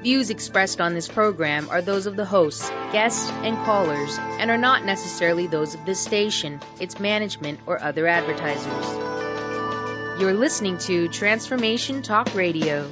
Views expressed on this program are those of the hosts, guests, and callers, and are not necessarily those of this station, its management, or other advertisers. You're listening to Transformation Talk Radio.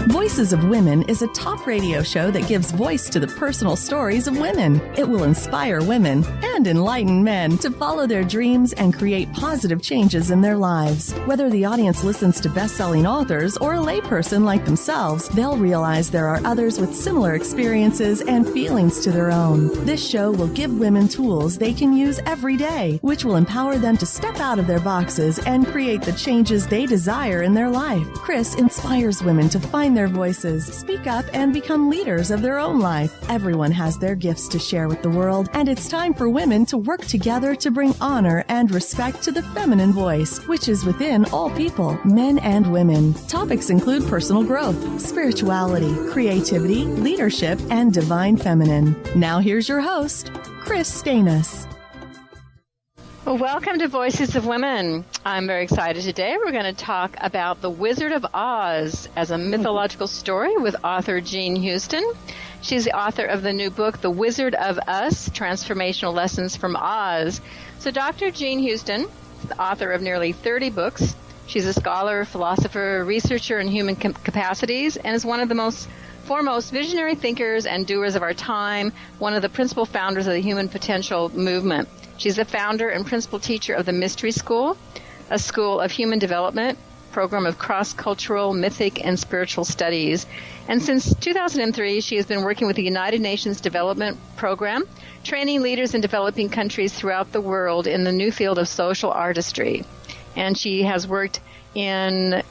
Voices of Women is a talk radio show that gives voice to the personal stories of women. It will inspire women and enlighten men to follow their dreams and create positive changes in their lives. Whether the audience listens to best-selling authors or a layperson like themselves, they'll realize there are others with similar experiences and feelings to their own. This show will give women tools they can use every day, which will empower them to step out of their boxes and create the changes they desire in their life. Kris inspires women to find their voices, speak up, and become leaders of their own life. Everyone has their gifts to share with the world, and it's time for women to work together to bring honor and respect to the feminine voice, which is within all people, men and women. Topics include personal growth, spirituality, creativity, leadership, and divine feminine. Now here's your host, Kris Steinnes. Well, welcome to Voices of Women. I'm very excited today. We're going to talk about The Wizard of Oz as a mythological story with author Jean Houston. She's the author of the new book, The Wizard of Us, Transformational Lessons from Oz. So Dr. Jean Houston is the author of nearly 30 books. She's a scholar, philosopher, researcher in human capacities, and is one of the most foremost visionary thinkers and doers of our time, one of the principal founders of the Human Potential Movement. She's the founder and principal teacher of the Mystery School, a school of human development, program of cross-cultural, mythic, and spiritual studies. And since 2003, she has been working with the United Nations Development Program, training leaders in developing countries throughout the world in the new field of social artistry. And she has worked in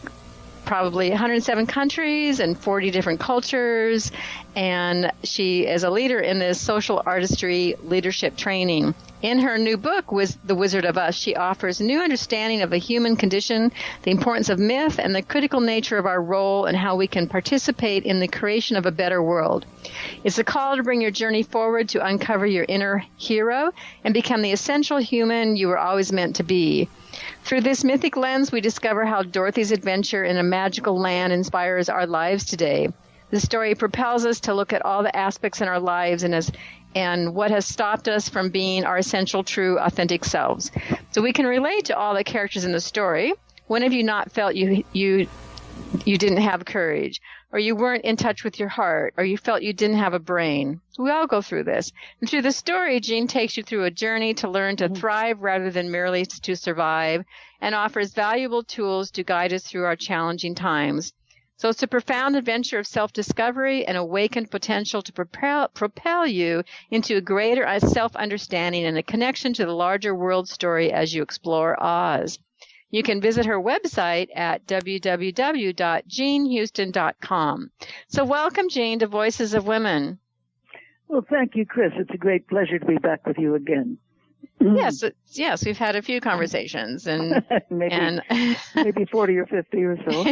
probably 107 countries and 40 different cultures, and she is a leader in this social artistry leadership training. In her new book, The Wizard of Us, she offers new understanding of the human condition, the importance of myth, and the critical nature of our role and how we can participate in the creation of a better world. It's a call to bring your journey forward to uncover your inner hero and become the essential human you were always meant to be. Through this mythic lens, we discover how Dorothy's adventure in a magical land inspires our lives today. The story propels us to look at all the aspects in our lives and what has stopped us from being our essential, true, authentic selves. So we can relate to all the characters in the story. When have you not felt you didn't have courage, or you weren't in touch with your heart, or you felt you didn't have a brain? We all go through this. And through the story, Jean takes you through a journey to learn to thrive rather than merely to survive, and offers valuable tools to guide us through our challenging times. So it's a profound adventure of self-discovery and awakened potential to propel you into a greater self-understanding and a connection to the larger world story as you explore Oz. You can visit her website at www.jeanhouston.com. So welcome, Jean, to Voices of Women. Well, thank you, Kris. It's a great pleasure to be back with you again. Yes, we've had a few conversations, and maybe 40 or 50 or so.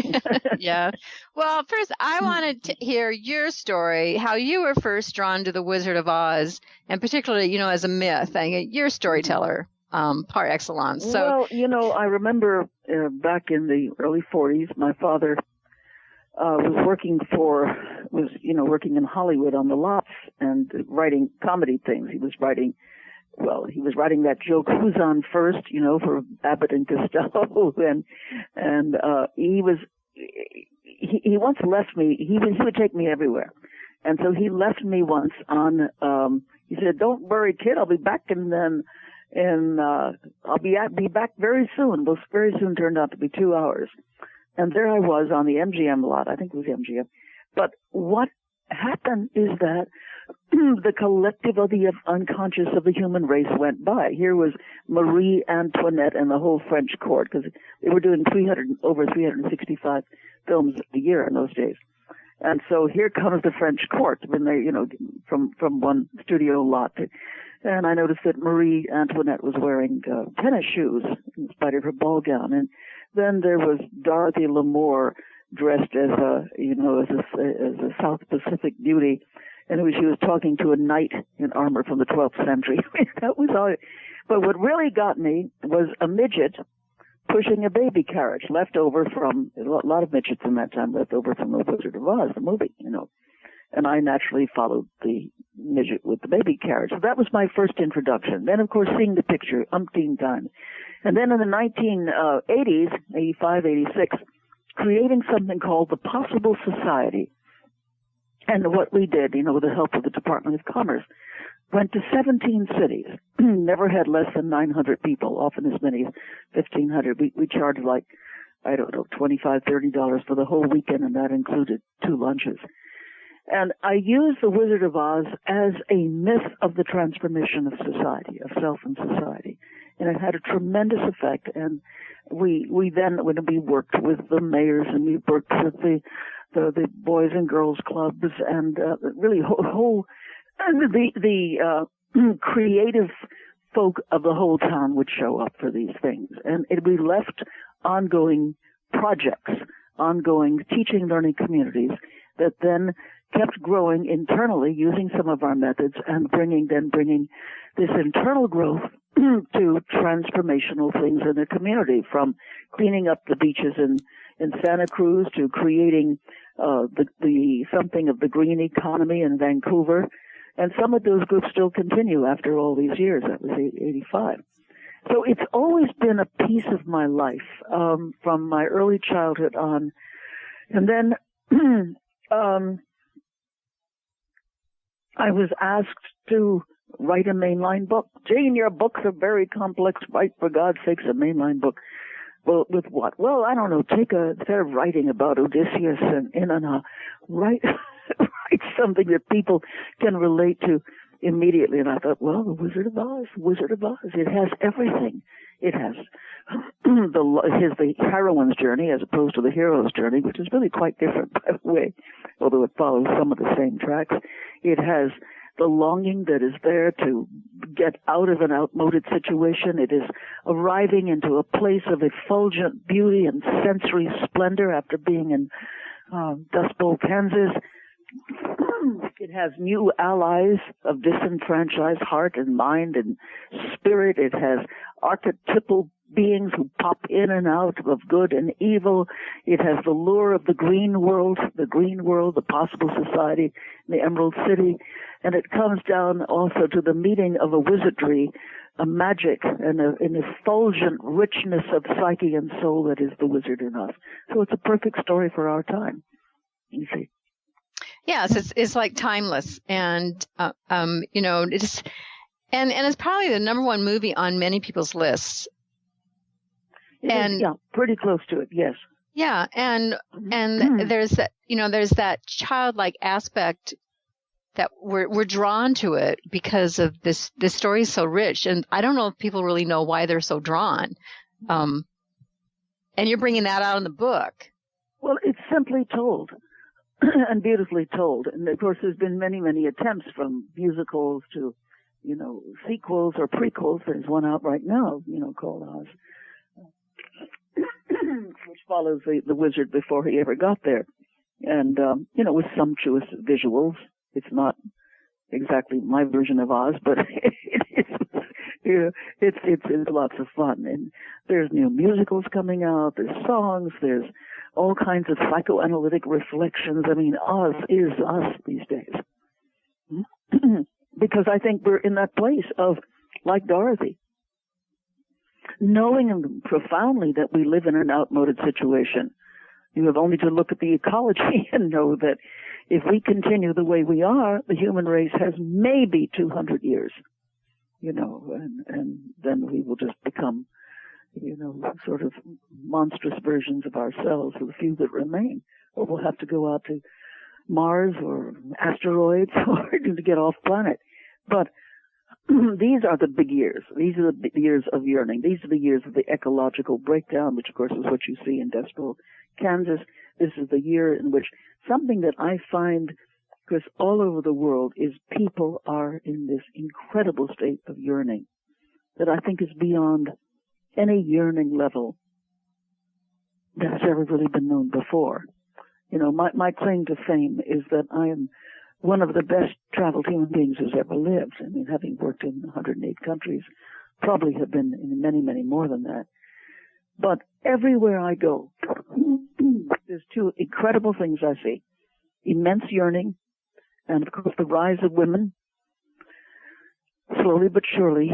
Yeah. Well, first, I wanted to hear your story, how you were first drawn to the Wizard of Oz, and particularly, as a myth. You're a storyteller par excellence. So, well, I remember back in the early 40s, my father was working in Hollywood on the lots and writing comedy things. He was writing that joke, "Who's on first?" For Abbott and Costello, and he once left me. He would take me everywhere, and so he left me once on. He said, "Don't worry, kid, I'll be back, and I'll be back very soon." Well, very soon turned out to be 2 hours, and there I was on the MGM lot. I think it was MGM, but what happened is that the collective of the unconscious of the human race went by. Here was Marie Antoinette and the whole French court, because they were doing over 365 films a year in those days. And so here comes the French court when they, from one studio lot. And I noticed that Marie Antoinette was wearing tennis shoes in spite of her ball gown. And then there was Dorothy L'Amour dressed as a South Pacific beauty. And she was talking to a knight in armor from the 12th century. That was all. But what really got me was a midget pushing a baby carriage left over from, a lot of midgets in that time left over from The Wizard of Oz, the movie, And I naturally followed the midget with the baby carriage. So that was my first introduction. Then, of course, seeing the picture umpteen times. And then in the 1980s, 85, 86, creating something called the Possible Society. And what we did, with the help of the Department of Commerce, went to 17 cities, never had less than 900 people, often as many as 1,500. We charged $25, $30 for the whole weekend, and that included 2 lunches. And I used The Wizard of Oz as a myth of the transformation of society, of self and society. And it had a tremendous effect. And we then, when we worked with the mayors and we worked with the boys and girls clubs and really the creative folk of the whole town would show up for these things. And we left ongoing projects, ongoing teaching, learning communities that then kept growing internally using some of our methods and bringing this internal growth to transformational things in the community, from cleaning up the beaches in Santa Cruz to creating the something of the green economy in Vancouver. And some of those groups still continue after all these years. That was 85. So it's always been a piece of my life, from my early childhood on. And then I was asked to write a mainline book. Jane, your books are very complex. Write, for God's sakes, a mainline book. Well, with what? Well, I don't know. Instead of writing about Odysseus and Inanna, write something that people can relate to immediately. And I thought, well, The Wizard of Oz. It has everything. It has the heroine's journey as opposed to the hero's journey, which is really quite different, by the way, although it follows some of the same tracks. It has the longing that is there to get out of an outmoded situation. It is arriving into a place of effulgent beauty and sensory splendor after being in Dust Bowl, Kansas. It has new allies of disenfranchised heart and mind and spirit. It has archetypal beings who pop in and out of good and evil. It has the lure of the green world, the possible society, the Emerald City. And it comes down also to the meeting of a wizardry, a magic, and an effulgent richness of psyche and soul that is the wizard in us. So it's a perfect story for our time, you see. Yes, it's like timeless, and it's probably the number one movie on many people's lists. Yeah, pretty close to it. Yes. Yeah, and there's that childlike aspect that we're drawn to it because of this story is so rich, and I don't know if people really know why they're so drawn. And you're bringing that out in the book. Well, it's simply told. And beautifully told. And of course there's been many, many attempts, from musicals to, sequels or prequels. There's one out right now, called Oz, which follows the wizard before he ever got there. And, with sumptuous visuals. It's not exactly my version of Oz, but it's lots of fun. And there's new musicals coming out, there's songs, there's all kinds of psychoanalytic reflections. I mean, Oz is us these days. Because I think we're in that place of, like Dorothy, knowing profoundly that we live in an outmoded situation. You have only to look at the ecology and know that if we continue the way we are, the human race has maybe 200 years, and then we will just become, sort of monstrous versions of ourselves, the few that remain. Or we'll have to go out to Mars or asteroids or to get off planet. But these are the big years. These are the years of yearning. These are the years of the ecological breakdown, which of course is what you see in Dust Bowl, Kansas. This is the year in which something that I find, Kris, all over the world is people are in this incredible state of yearning that I think is beyond any yearning level that has ever really been known before. My claim to fame is that I am one of the best traveled human beings who's ever lived. I mean, having worked in 108 countries, probably have been in many, many more than that. But everywhere I go, there's two incredible things I see. Immense yearning, and of course the rise of women, slowly but surely,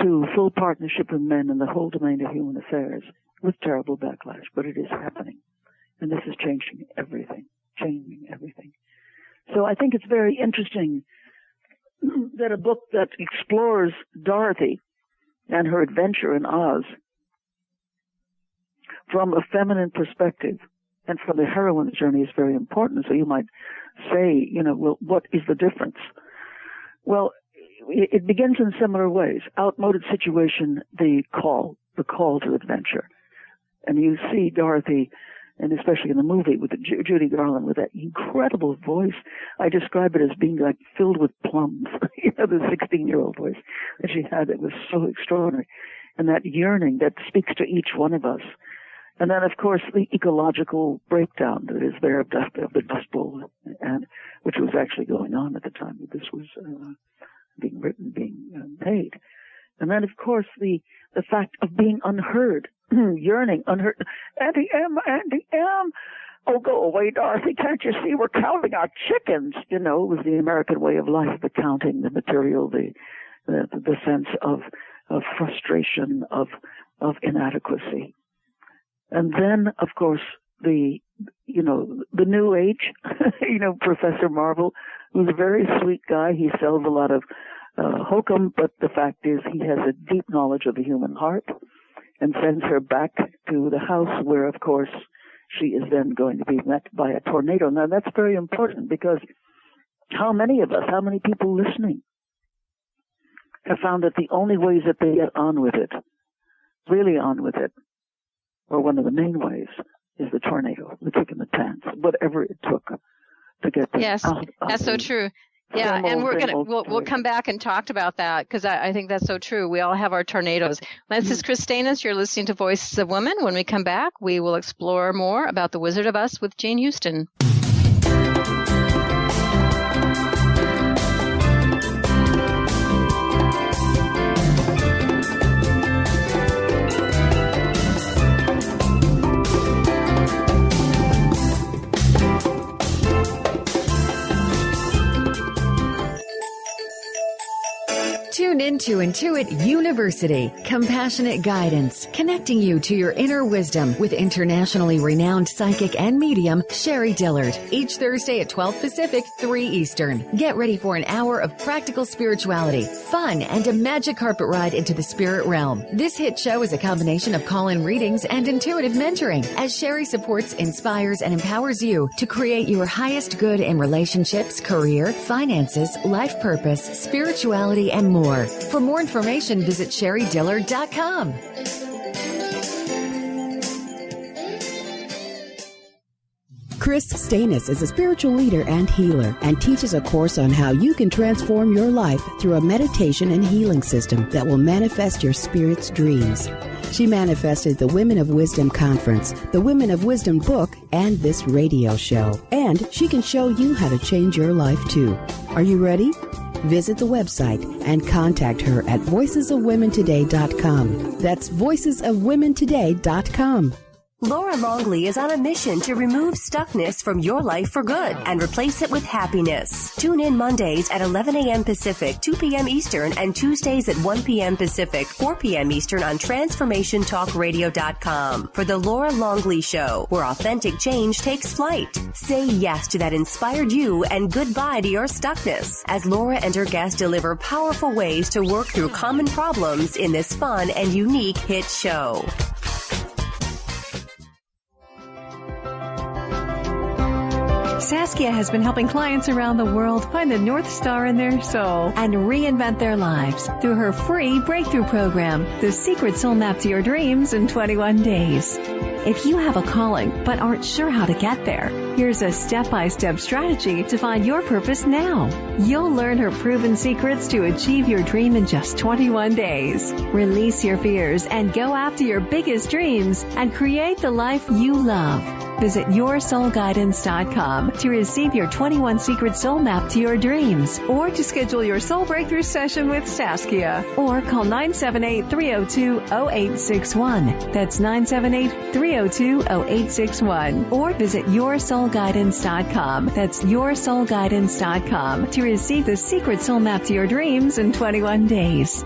to full partnership with men in the whole domain of human affairs, with terrible backlash, but it is happening. And this is changing everything. So I think it's very interesting that a book that explores Dorothy and her adventure in Oz from a feminine perspective and from the heroine's journey is very important. So you might say, well, what is the difference? Well, it begins in similar ways. Outmoded situation, the call to adventure. And you see Dorothy, and especially in the movie with Judy Garland, with that incredible voice. I describe it as being like filled with plums. The 16-year-old voice that she had, it was so extraordinary. And that yearning that speaks to each one of us. And then, of course, the ecological breakdown that is there of the Dust Bowl, and which was actually going on at the time that this was being written, being paid. And then, of course, the fact of being unheard, yearning, unheard. Auntie M, oh, go away, Dorothy, can't you see we're counting our chickens? It was the American way of life, the counting, the material, the sense of frustration, of inadequacy. And then, of course, the new age, Professor Marvel, who's a very sweet guy. He sells a lot of hokum, but the fact is he has a deep knowledge of the human heart and sends her back to the house where, of course, she is then going to be met by a tornado. Now, that's very important because how many people listening have found that the only ways that they get on with it, really on with it, or one of the main ways, is the tornado, the kick in the pants, whatever it took to get them out. That's so true. Yeah, and we'll come back and talk about that because I think that's so true. We all have our tornadoes. This is Kris Steinnes. You're listening to Voices of Women. When we come back, we will explore more about the Wizard of Us with Jane Houston. Tune into Intuit University, compassionate guidance, connecting you to your inner wisdom with internationally renowned psychic and medium, Sherry Dillard. Each Thursday at 12 Pacific, 3 Eastern. Get ready for an hour of practical spirituality, fun, and a magic carpet ride into the spirit realm. This hit show is a combination of call-in readings and intuitive mentoring, as Sherry supports, inspires, and empowers you to create your highest good in relationships, career, finances, life purpose, spirituality, and more. For more information, visit SherryDillard.com. Kris Steinnes is a spiritual leader and healer and teaches a course on how you can transform your life through a meditation and healing system that will manifest your spirit's dreams. She manifested the Women of Wisdom Conference, the Women of Wisdom book, and this radio show. And she can show you how to change your life too. Are you ready? Visit the website and contact her at voicesofwomentoday.com. That's voicesofwomentoday.com. Laura Longley is on a mission to remove stuckness from your life for good and replace it with happiness. Tune in Mondays at 11 a.m. Pacific, 2 p.m. Eastern, and Tuesdays at 1 p.m. Pacific, 4 p.m. Eastern on TransformationTalkRadio.com for The Laura Longley Show, where authentic change takes flight. Say yes to that inspired you and goodbye to your stuckness as Laura and her guests deliver powerful ways to work through common problems in this fun and unique hit show. Saskia has been helping clients around the world find the North Star in their soul and reinvent their lives through her free breakthrough program, The Secret Soul Map to Your Dreams in 21 Days. If you have a calling but aren't sure how to get there, Here's a step-by-step strategy to find your purpose now. You'll learn her proven secrets to achieve your dream in just 21 days. Release your fears and go after your biggest dreams and create the life you love. Visit yoursoulguidance.com to receive your 21 secret soul map to your dreams, or to schedule your soul breakthrough session with Saskia, or call 978-302-0861. That's 978-302-0861. Or visit yoursoulguidance.com. That's yoursoulguidance.com to receive the secret soul map to your dreams in 21 days.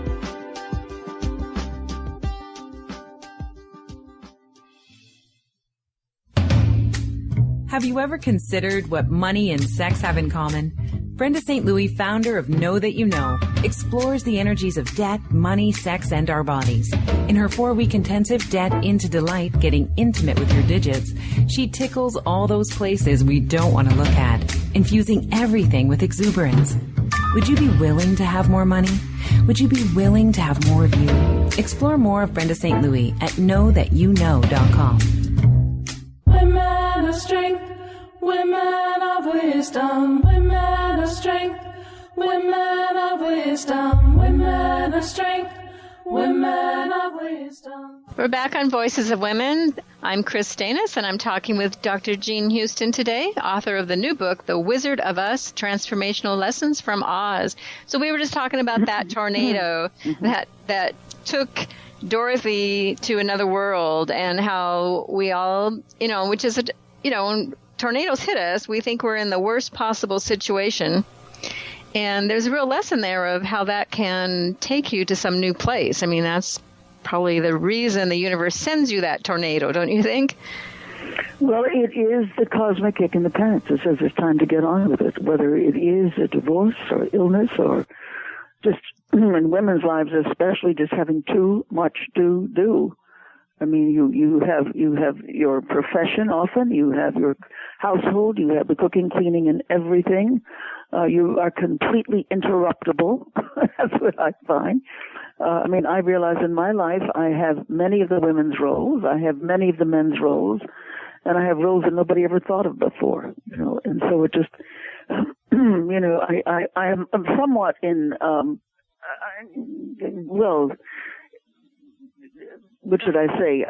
Have you ever considered what money and sex have in common? Brenda St. Louis, founder of Know That You Know, explores the energies of debt, money, sex, and our bodies. In her 4-week intensive Debt into Delight, Getting Intimate with Your Digits, she tickles all those places we don't want to look at, infusing everything with exuberance. Would you be willing to have more money? Would you be willing to have more of you? Explore more of Brenda St. Louis at knowthatyouknow.com. Women of strength, women of wisdom, women of strength, women of wisdom, women of strength, women of wisdom. We're back on Voices of Women. I'm Kris Steinnes, and I'm talking with Dr. Jean Houston today, author of the new book, The Wizard of Us, Transformational Lessons from Oz. So we were just talking about that tornado that took Dorothy to another world, and how we all, which is, when tornadoes hit us, we think we're in the worst possible situation. And there's a real lesson there of how that can take you to some new place. I mean, that's probably the reason the universe sends you that tornado, don't you think? Well, it is the cosmic kick in the pants. It says it's time to get on with it, whether it is a divorce or illness or just in women's lives, especially just having too much to do. I mean, you have your profession often, you have your household, you have the cooking, cleaning, and everything. You are completely interruptible. That's what I find. I mean, I realize in my life I have many of the women's roles, I have many of the men's roles, and I have roles that nobody ever thought of before. And so it just, I'm somewhat in, what should I say?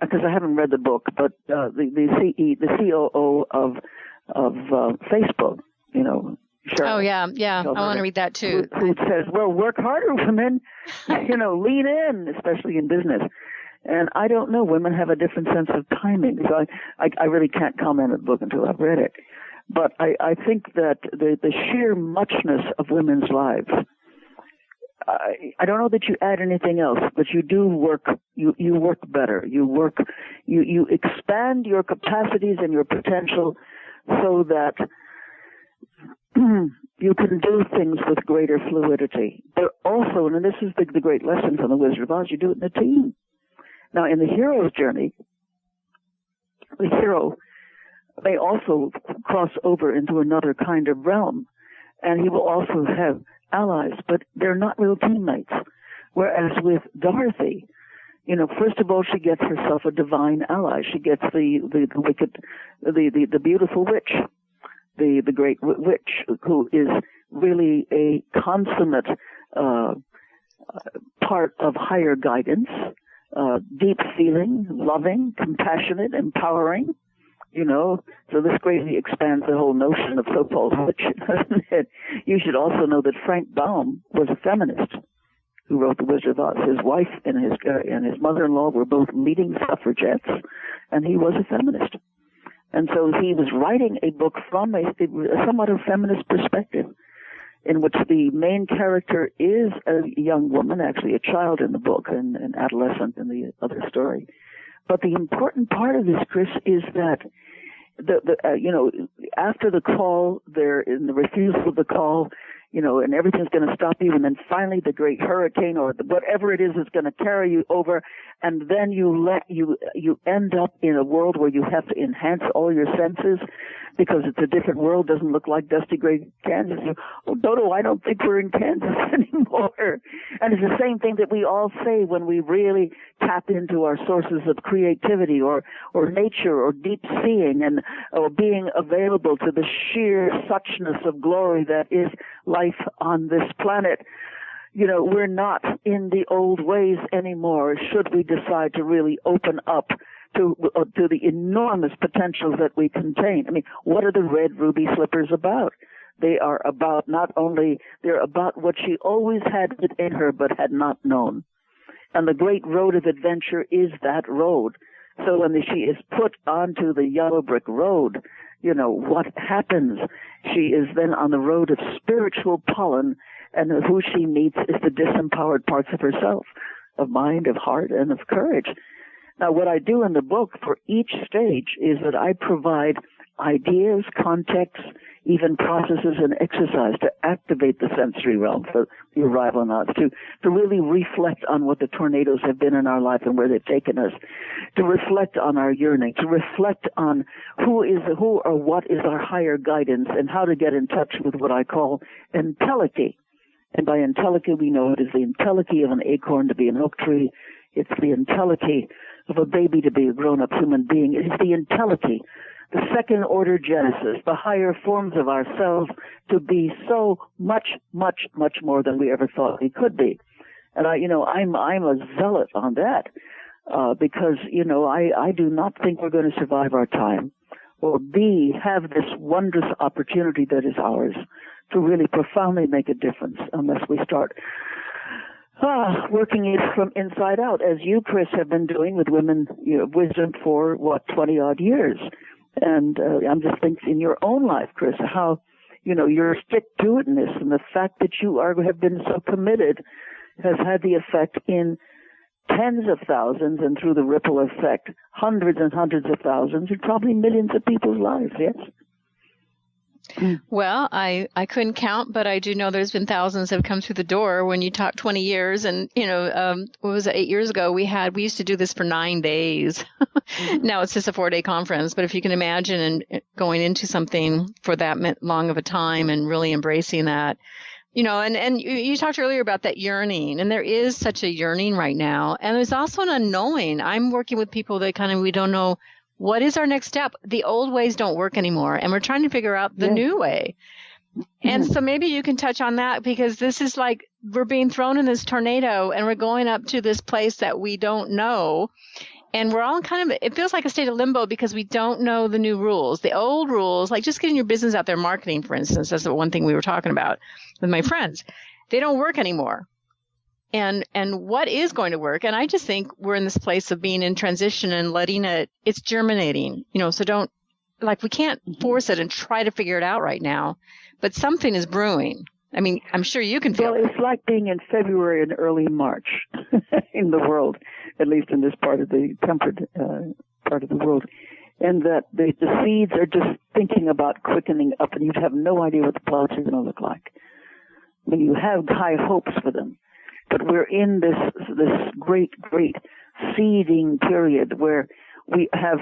Because I haven't read the book, but the COO of Facebook, Cheryl. Oh yeah. I want to read that too. Who says, "Well, work harder, women. Lean in, especially in business." And I don't know. Women have a different sense of timing, so I really can't comment on the book until I've read it. But I think that the sheer muchness of women's lives. I don't know that you add anything else, but you do work. You work better. You expand your capacities and your potential, so that you can do things with greater fluidity. But also, and this is the great lesson from the Wizard of Oz, you do it in a team. Now, in the hero's journey, the hero may also cross over into another kind of realm, and he will also have allies, but they're not real teammates. Whereas with Dorothy, first of all, she gets herself a divine ally. She gets the beautiful witch, the great witch, who is really a consummate part of higher guidance, deep feeling, loving, compassionate, empowering. So this greatly expands the whole notion of so-called witch. You should also know that Frank Baum was a feminist who wrote The Wizard of Oz. His wife and his mother-in-law were both leading suffragettes, and he was a feminist. And so he was writing a book from a somewhat of feminist perspective, in which the main character is a young woman, actually a child in the book, and an adolescent in the other story. But the important part of this, Kris, is that after the call, there in the refusal of the call, and everything's going to stop you, and then finally the great hurricane or whatever it is going to carry you over, and then you end up in a world where you have to enhance all your senses because it's a different world, doesn't look like dusty gray Kansas. Oh, Dodo, I don't think we're in Kansas anymore. And it's the same thing that we all say when we really tap into our sources of creativity or nature or deep seeing or being available to the sheer suchness of glory that is life on this planet. We're not in the old ways anymore, should we decide to really open up to the enormous potentials that we contain. I mean, what are the red ruby slippers about? They are about they're about what she always had within her but had not known. And the great road of adventure is that road. So when she is put onto the yellow brick road, what happens? She is then on the road of spiritual pollen, and who she meets is the disempowered parts of herself, of mind, of heart, and of courage. Now, what I do in the book for each stage is that I provide ideas, context, even processes and exercise to activate the sensory realm for the arrivonauts, to really reflect on what the tornadoes have been in our life and where they've taken us, to reflect on our yearning, to reflect on who or what is our higher guidance and how to get in touch with what I call entelechy. And by entelechy, we know it is the entelechy of an acorn to be an oak tree. It's the entelechy of a baby to be a grown-up human being. It is the entelechy, the second order genesis, the higher forms of ourselves to be so much, much, much more than we ever thought we could be. And I'm a zealot on that, because, I do not think we're going to survive our time or have this wondrous opportunity that is ours to really profoundly make a difference unless we start working it from inside out, as you, Kris, have been doing with Women Wisdom for, 20-odd years. And I'm just thinking in your own life, Kris, how, your stick-to-itness and the fact that you have been so committed has had the effect in tens of thousands and through the ripple effect, hundreds and hundreds of thousands and probably millions of people's lives, yes? Well, I couldn't count, but I do know there's been thousands have come through the door when you talk 20 years. And, what was it, 8 years ago, we used to do this for 9 days. Now it's just a 4-day conference. But if you can imagine and going into something for that long of a time and really embracing that, and you talked earlier about that yearning, and there is such a yearning right now. And there's also an unknowing. I'm working with people that we don't know. What is our next step? The old ways don't work anymore, and we're trying to figure out the new way. And so maybe you can touch on that, because this is like we're being thrown in this tornado, and we're going up to this place that we don't know. And we're all it feels like a state of limbo because we don't know the new rules. The old rules, like just getting your business out there, marketing, for instance, that's the one thing we were talking about with my friends. They don't work anymore. And what is going to work? And I just think we're in this place of being in transition and letting it's germinating, so we can't force it and try to figure it out right now, but something is brewing. I mean, I'm sure you can feel it. It's like being in February and early March in the world, at least in this part of the temperate part of the world, and that the seeds are just thinking about quickening up, and you have no idea what the plants are going to look like. I mean, you have high hopes for them. But we're in this great, great seeding period where we have,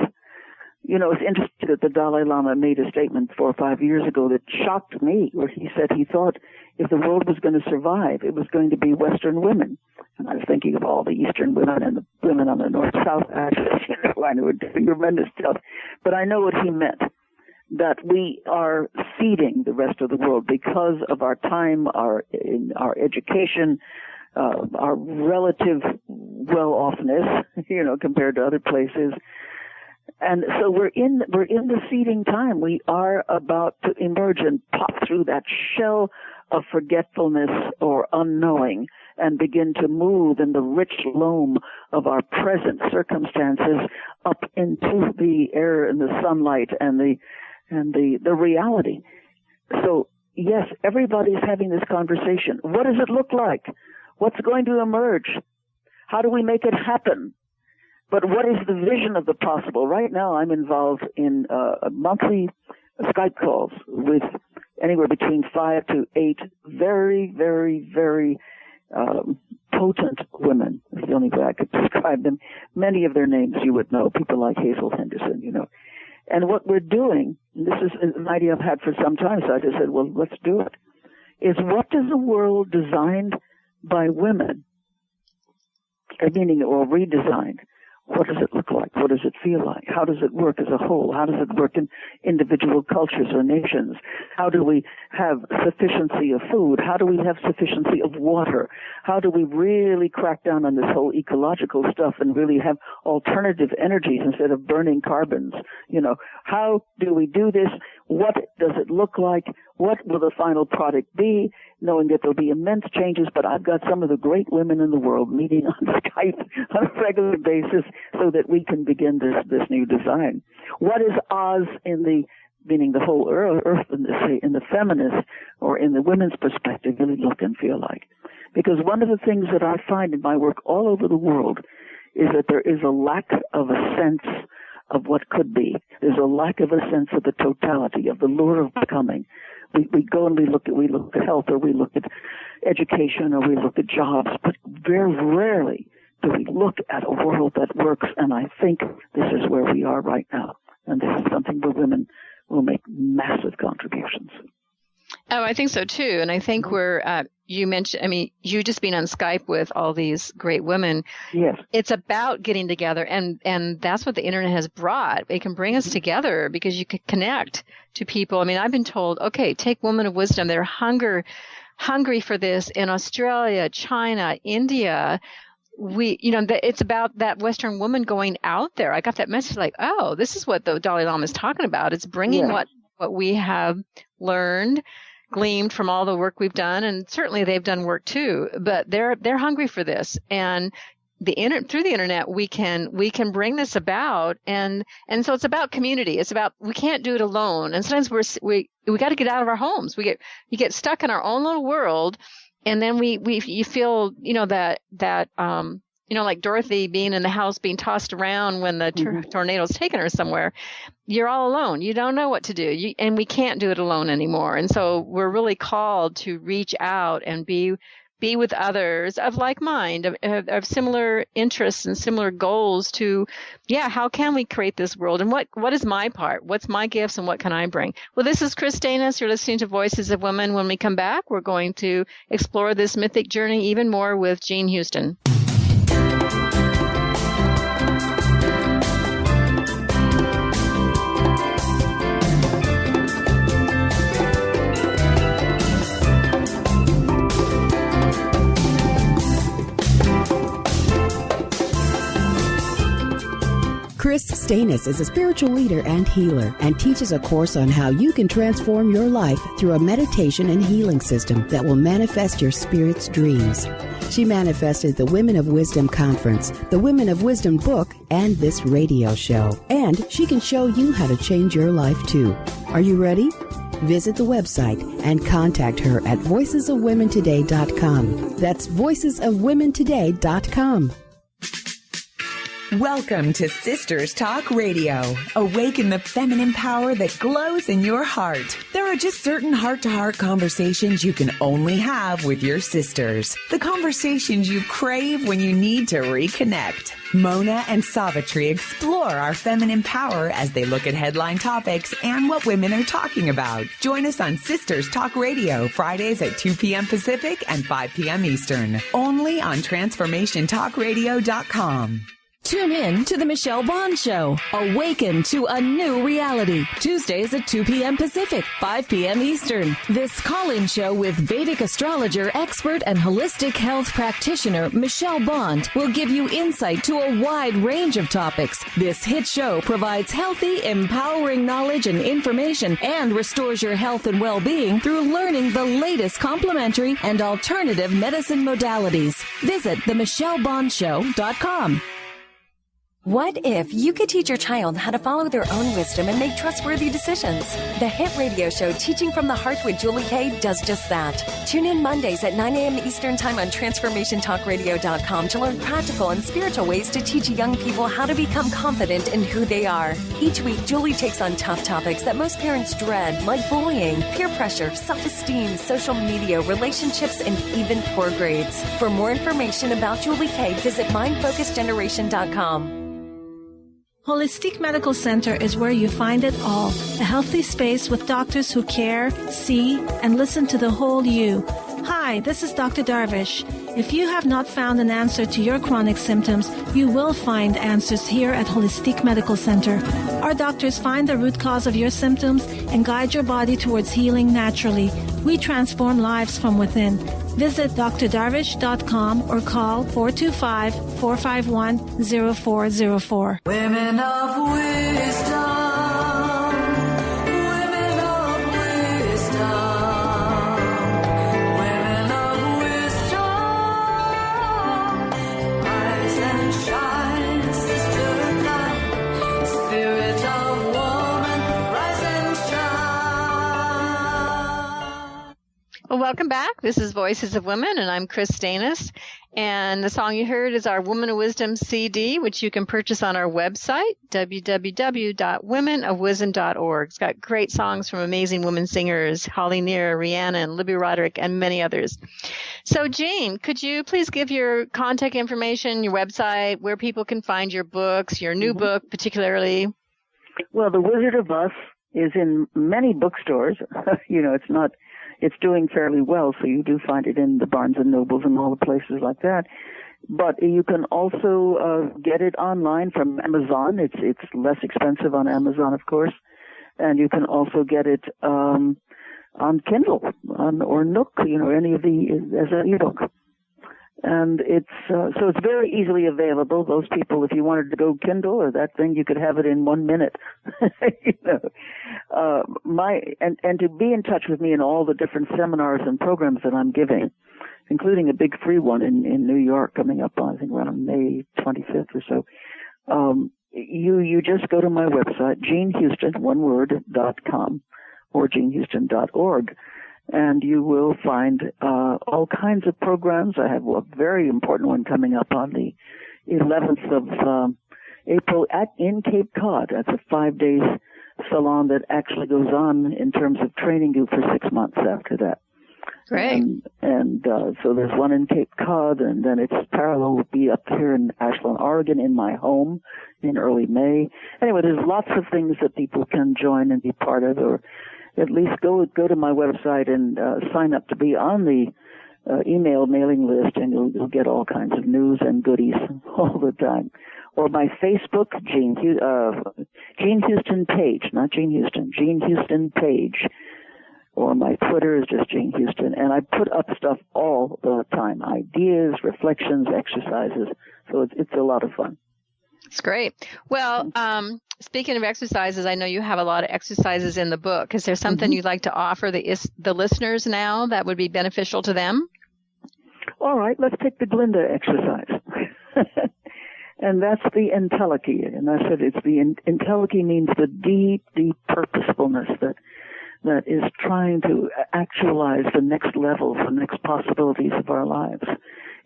it's interesting that the Dalai Lama made a statement 4 or 5 years ago that shocked me, where he said he thought if the world was going to survive, it was going to be Western women. And I was thinking of all the Eastern women and the women on the North-South axis, I know we're doing tremendous stuff. But I know what he meant, that we are seeding the rest of the world because of our time, our education, our relative well-offness, compared to other places. And so we're in the seeding time. We are about to emerge and pop through that shell of forgetfulness or unknowing and begin to move in the rich loam of our present circumstances up into the air and the sunlight and the reality. So yes, everybody's having this conversation. What does it look like? What's going to emerge? How do we make it happen? But what is the vision of the possible? Right now, I'm involved in monthly Skype calls with anywhere between 5 to 8 very, very, very potent women. That's the only way I could describe them. Many of their names you would know, people like Hazel Henderson, And what we're doing, and this is an idea I've had for some time, so I just said, well, let's do it, is what does a world designed by women meaning or redesigned, what does it look like? What does it feel like? How does it work as a whole? How does it work in individual cultures or nations? How do we have sufficiency of food? How do we have sufficiency of water? How do we really crack down on this whole ecological stuff and really have alternative energies instead of burning carbons? You know, how do we do this? What does it look like? What will the final product be? Knowing that there'll be immense changes, but I've got some of the great women in the world meeting on Skype on a regular basis so that we can begin this new design. What is Oz meaning the whole earth in the feminist or in the women's perspective really look and feel like? Because one of the things that I find in my work all over the world is that there is a lack of a sense of what could be. There's a lack of a sense of the totality, of the lure of becoming. We go and we look at health, or we look at education, or we look at jobs, but very rarely do we look at a world that works, and I think this is where we are right now. And this is something where women will make massive contributions. Oh, I think so too. And I think you mentioned, you just being on Skype with all these great women. Yes. It's about getting together. And that's what the internet has brought. It can bring us together because you can connect to people. I've been told, okay, take Women of Wisdom. They're hungry for this in Australia, China, India. It's about that Western woman going out there. I got that message like, oh, this is what the Dalai Lama is talking about. It's bringing what we have learned, gleaned from all the work we've done, and certainly they've done work too. But they're hungry for this, and through the internet we can bring this about, and so it's about community. It's about, we can't do it alone, and sometimes we got to get out of our homes. You get stuck in our own little world, and then you feel that like Dorothy being in the house, being tossed around when the tornado's taken her somewhere. You're all alone. You don't know what to do. And we can't do it alone anymore. And so we're really called to reach out and be with others of like mind, of similar interests and similar goals to, how can we create this world? And what is my part? What's my gifts and what can I bring? Well, this is Kris Steinnes. You're listening to Voices of Women. When we come back, we're going to explore this mythic journey even more with Jean Houston. Kris Steinnes is a spiritual leader and healer and teaches a course on how you can transform your life through a meditation and healing system that will manifest your spirit's dreams. She manifested the Women of Wisdom Conference, the Women of Wisdom book, and this radio show. And she can show you how to change your life too. Are you ready? Visit the website and contact her at voicesofwomentoday.com. That's voicesofwomentoday.com. Welcome to Sisters Talk Radio. Awaken the feminine power that glows in your heart. There are just certain heart-to-heart conversations you can only have with your sisters. The conversations you crave when you need to reconnect. Mona and Savitri explore our feminine power as they look at headline topics and what women are talking about. Join us on Sisters Talk Radio, Fridays at 2 p.m. Pacific and 5 p.m. Eastern. Only on TransformationTalkRadio.com. Tune in to The Michelle Bond Show. Awaken to a new reality. Tuesdays at 2 p.m. Pacific, 5 p.m. Eastern. This call-in show with Vedic astrologer, expert, and holistic health practitioner Michelle Bond will give you insight to a wide range of topics. This hit show provides healthy, empowering knowledge and information and restores your health and well-being through learning the latest complementary and alternative medicine modalities. Visit themichellebondshow.com. What if you could teach your child how to follow their own wisdom and make trustworthy decisions? The hit radio show Teaching from the Heart with Julie Kay does just that. Tune in Mondays at 9 a.m. Eastern Time on TransformationTalkRadio.com to learn practical and spiritual ways to teach young people how to become confident in who they are. Each week, Julie takes on tough topics that most parents dread, like bullying, peer pressure, self-esteem, social media, relationships, and even poor grades. For more information about Julie Kay, visit MindFocusGeneration.com. Holistic Medical Center is where you find it all. A healthy space with doctors who care, see, and listen to the whole you. Hi, this is Dr. Darvish. If you have not found an answer to your chronic symptoms, you will find answers here at Holistic Medical Center. Our doctors find the root cause of your symptoms and guide your body towards healing naturally. We transform lives from within. Visit drdarvish.com or call 425-451-0404. Women of wisdom. Well, welcome back. This is Voices of Women, and I'm Kris Steinnes. And the song you heard is our Woman of Wisdom CD, which you can purchase on our website, www.womenofwisdom.org. It's got great songs from amazing women singers, Holly Near, Rhiannon, Libby Roderick, and many others. So, Jean, could you please give your contact information, your website, where people can find your books, your new book particularly? Well, The Wizard of Us is in many bookstores. It's doing fairly well, so you do find it in the Barnes & Nobles and all the places like that. But you can also get it online from Amazon. It's less expensive on Amazon, of course. And you can also get it on Kindle or Nook, any of as an ebook. And it's so it's very easily available. Those people, if you wanted to go Kindle or that thing, you could have it in 1 minute. And to be in touch with me in all the different seminars and programs that I'm giving, including a big free one in New York coming up on, I think, around May 25th or so. You just go to my website, jeanhouston.com or jeanhouston.org. And you will find all kinds of programs. I have a very important one coming up on the 11th of April in Cape Cod. That's a 5-day salon that actually goes on in terms of training you for 6 months after that. Great. So there's one in Cape Cod, and then it's parallel will be up here in Ashland, Oregon, in my home in early May. Anyway, there's lots of things that people can join and be part of, or at least go to my website and sign up to be on the email mailing list, and you'll get all kinds of news and goodies all the time. Or my Facebook, Jean Houston page, not Jean Houston, Jean Houston page. Or my Twitter is just Jean Houston, and I put up stuff all the time, ideas, reflections, exercises. So it's a lot of fun. It's great. Well, speaking of exercises, I know you have a lot of exercises in the book. Is there something you'd like to offer the listeners now that would be beneficial to them? All right, let's take the Glinda exercise. And that's the entelechy. And I said entelechy means the deep, deep purposefulness that is trying to actualize the next levels, the next possibilities of our lives.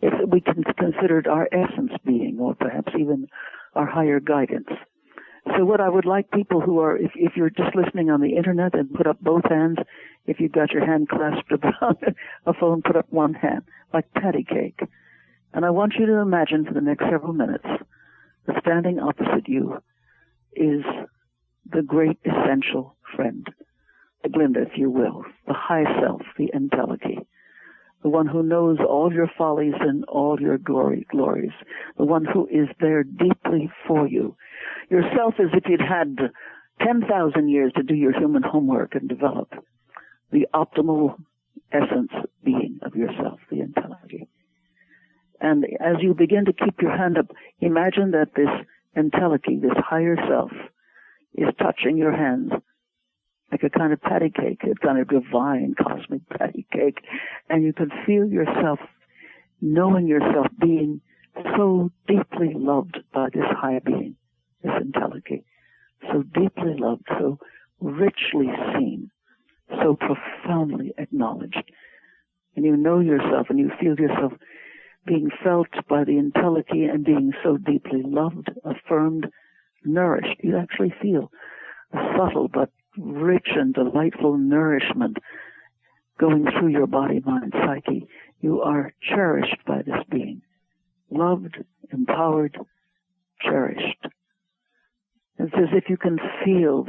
If we can consider it our essence being, or perhaps even our higher guidance. So what I would like people who are, if you're just listening on the internet, and put up both hands. If you've got your hand clasped around a phone, put up one hand, like patty cake. And I want you to imagine for the next several minutes that standing opposite you is the great essential friend, the Glinda, if you will, the high self, the entelechy, the one who knows all your follies and all your glories, the one who is there deeply for you. Yourself as if you'd had 10,000 years to do your human homework and develop the optimal essence being of yourself, the entelechy. And as you begin to keep your hand up, imagine that this entelechy, this higher self, is touching your hands like a kind of patty cake, a kind of divine cosmic patty cake. And you can feel yourself, knowing yourself being so deeply loved by this higher being, this entelechy. So deeply loved, so richly seen, so profoundly acknowledged. And you know yourself and you feel yourself being felt by the entelechy and being so deeply loved, affirmed, nourished. You actually feel a subtle but rich and delightful nourishment going through your body, mind, psyche. You are cherished by this being. Loved, empowered, cherished. It's as if you can feel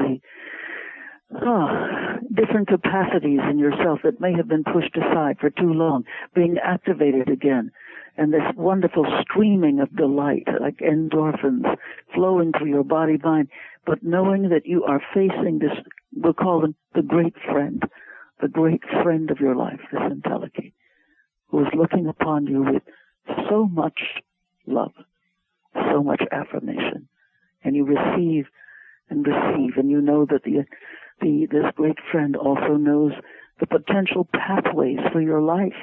different capacities in yourself that may have been pushed aside for too long being activated again. And this wonderful streaming of delight, like endorphins, flowing through your body, mind, but knowing that you are facing this, we'll call them the great friend of your life, this entelechy, who is looking upon you with so much love, so much affirmation. And you receive, and you know that this great friend also knows the potential pathways for your life,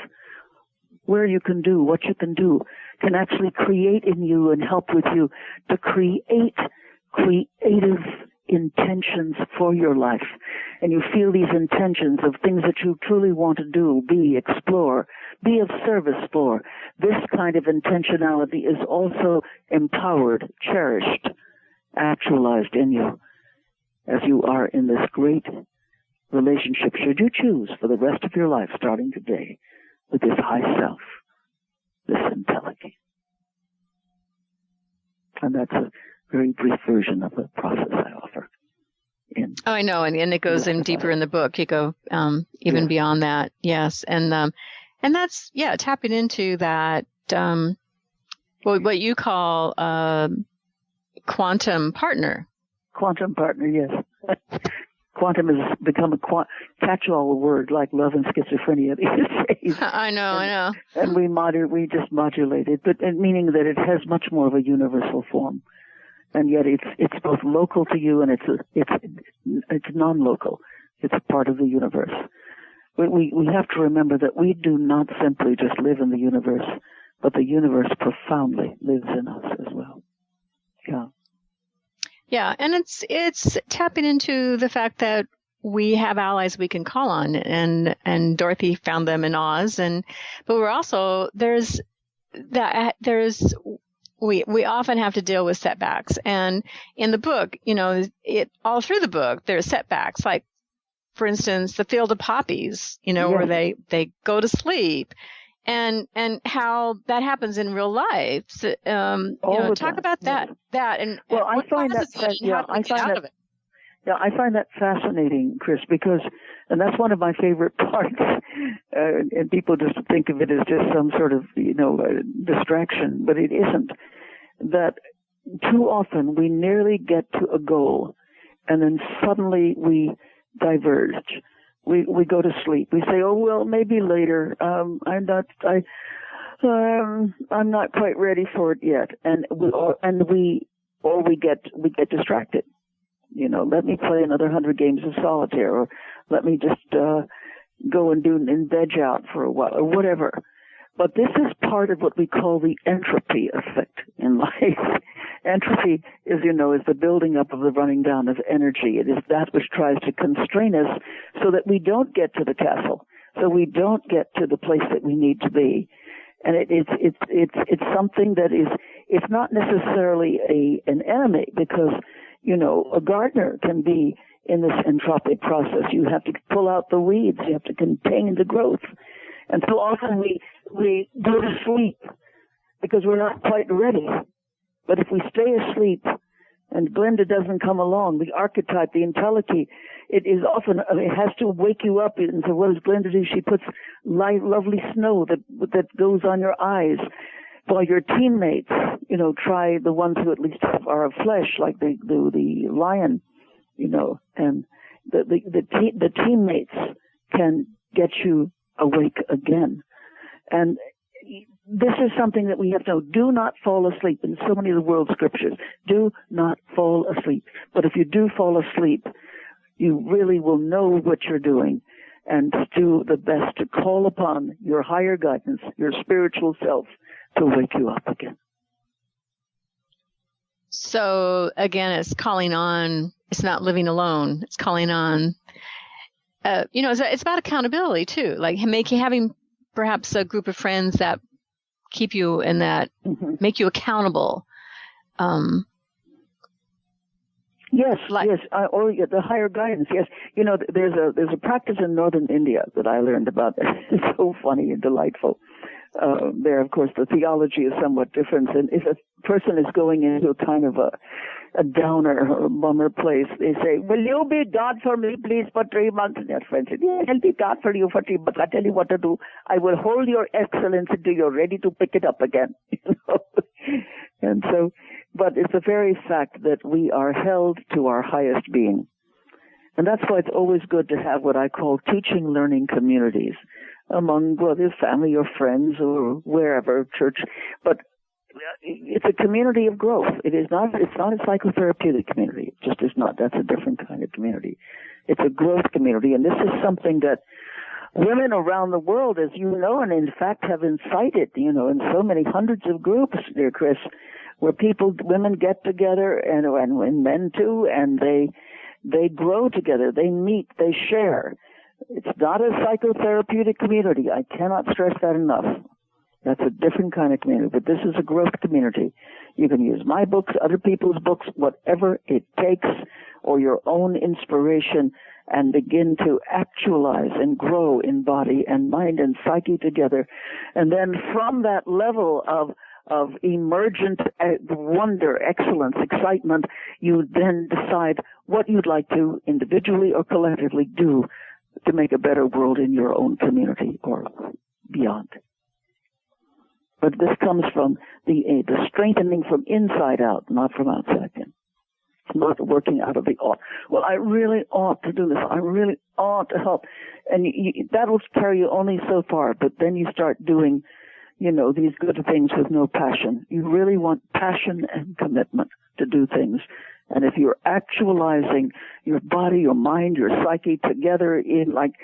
where you can do, what you can do, can actually create in you and help with you to create creative intentions for your life. And you feel these intentions of things that you truly want to do, be, explore, be of service for. This kind of intentionality is also empowered, cherished, actualized in you as you are in this great relationship, should you choose, for the rest of your life, starting today, with this high self, this entelechy. And that's a very brief version of the process I offer. I know, and it goes in deeper in the book. You go even beyond that, yes, and that's tapping into that what you call quantum partner. Quantum partner, yes. Quantum has become a catch-all word like love and schizophrenia these days. I know. And we just modulate it, but meaning that it has much more of a universal form, and yet it's both local to you and it's non-local. It's a part of the universe. We have to remember that we do not simply just live in the universe, but the universe profoundly lives in us as well. Yeah. Yeah, and it's tapping into the fact that we have allies we can call on, and Dorothy found them in Oz, but we're also we often have to deal with setbacks, and in the book, all through the book there's setbacks, like for instance the field of poppies, where they go to sleep. And how that happens in real life. So, talk about that. And well, I find that I find that fascinating, Kris, because, and that's one of my favorite parts. And people just think of it as just some sort of distraction, but it isn't. That too often we nearly get to a goal, and then suddenly we diverge. We go to sleep. We say, "Oh well, maybe later. I'm not quite ready for it yet." And we get distracted. Let me play another 100 games of solitaire, or let me just go and veg out for a while, or whatever. But this is part of what we call the entropy effect in life. Entropy is the building up of the running down of energy. It is that which tries to constrain us so that we don't get to the castle, so we don't get to the place that we need to be. And it's something that it's not necessarily an enemy, because, a gardener can be in this entropic process. You have to pull out the weeds. You have to contain the growth. And so often we go to sleep because we're not quite ready. But if we stay asleep and Glenda doesn't come along, the archetype, the entelechy, it is often, it has to wake you up. And so what does Glenda do? She puts lovely snow that goes on your eyes, while your teammates, try the ones who at least are of flesh, like the lion, and the teammates can get you awake again. And this is something that we have to know. Do not fall asleep. In so many of the world scriptures, do not fall asleep. But if you do fall asleep, you really will know what you're doing and do the best to call upon your higher guidance, your spiritual self, to wake you up again. So again, it's calling on, it's not living alone. It's calling on, it's about accountability too. Like having perhaps a group of friends that keep you in that, make you accountable. Yes, or the higher guidance. Yes, there's a practice in northern India that I learned about. It's so funny and delightful. There, of course, the theology is somewhat different. And if a person is going into a kind of a downer or a bummer place, they say, will you be God for me, please, for 3 months? And their friend said, yeah, I'll be God for you for 3 months. I tell you what to do. I will hold your excellence until you're ready to pick it up again. And so, but it's a very fact that we are held to our highest being. And that's why it's always good to have what I call teaching learning communities among whether family or friends or wherever, church. But it's a community of growth. It's not a psychotherapeutic community. It just is not. That's a different kind of community. It's a growth community. And this is something that women around the world, as you know, and in fact have incited, in so many hundreds of groups, dear Kris, where women get together and men too, and they grow together, they meet, they share. It's not a psychotherapeutic community. I cannot stress that enough. That's a different kind of community, but this is a growth community. You can use my books, other people's books, whatever it takes, or your own inspiration, and begin to actualize and grow in body and mind and psyche together. And then from that level of emergent wonder, excellence, excitement, you then decide what you'd like to individually or collectively do to make a better world in your own community or beyond. But this comes from the strengthening from inside out, not from outside in. It's not working out of the ought. Well, I really ought to do this. I really ought to help. And that will carry you only so far, but then you start doing, these good things with no passion. You really want passion and commitment to do things. And if you're actualizing your body, your mind, your psyche together in like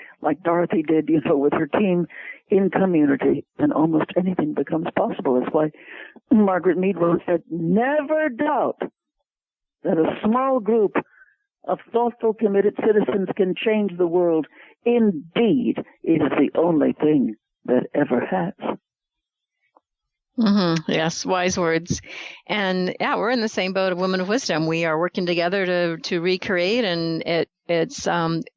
Dorothy did, with her team in community, then almost anything becomes possible. That's why Margaret Mead once said, never doubt that a small group of thoughtful, committed citizens can change the world. Indeed, it is the only thing that ever has. Mm-hmm. Yes, wise words. And yeah, we're in the same boat of Women of Wisdom. We are working together to recreate, and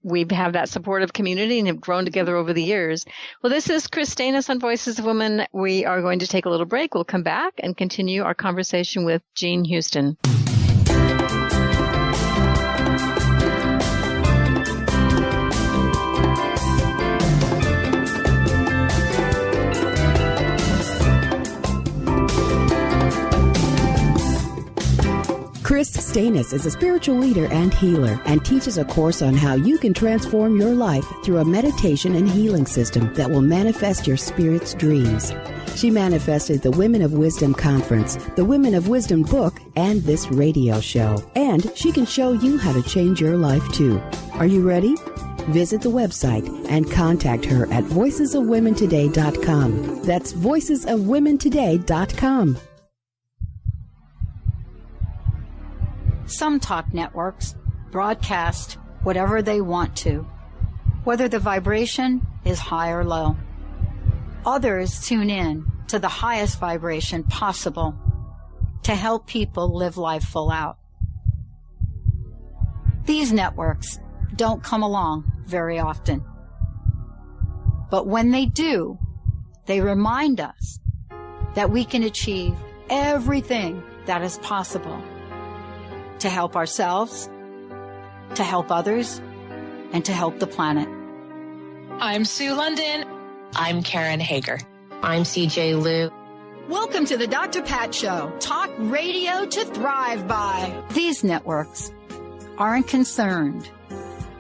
we have that supportive community and have grown together over the years. Well, this is Kris Steinnes on Voices of Women. We are going to take a little break. We'll come back and continue our conversation with Jean Houston. Kris Steinnes is a spiritual leader and healer and teaches a course on how you can transform your life through a meditation and healing system that will manifest your spirit's dreams. She manifested the Women of Wisdom Conference, the Women of Wisdom book, and this radio show. And she can show you how to change your life too. Are you ready? Visit the website and contact her at voicesofwomentoday.com. That's voicesofwomentoday.com. Some talk networks broadcast whatever they want to, whether the vibration is high or low. Others tune in to the highest vibration possible to help people live life full out. These networks don't come along very often. But when they do, they remind us that we can achieve everything that is possible to help ourselves, to help others, and to help the planet. I'm Sue London. I'm Karen Hager. I'm CJ Liu. Welcome to the Dr. Pat Show. Talk radio to thrive by. These networks aren't concerned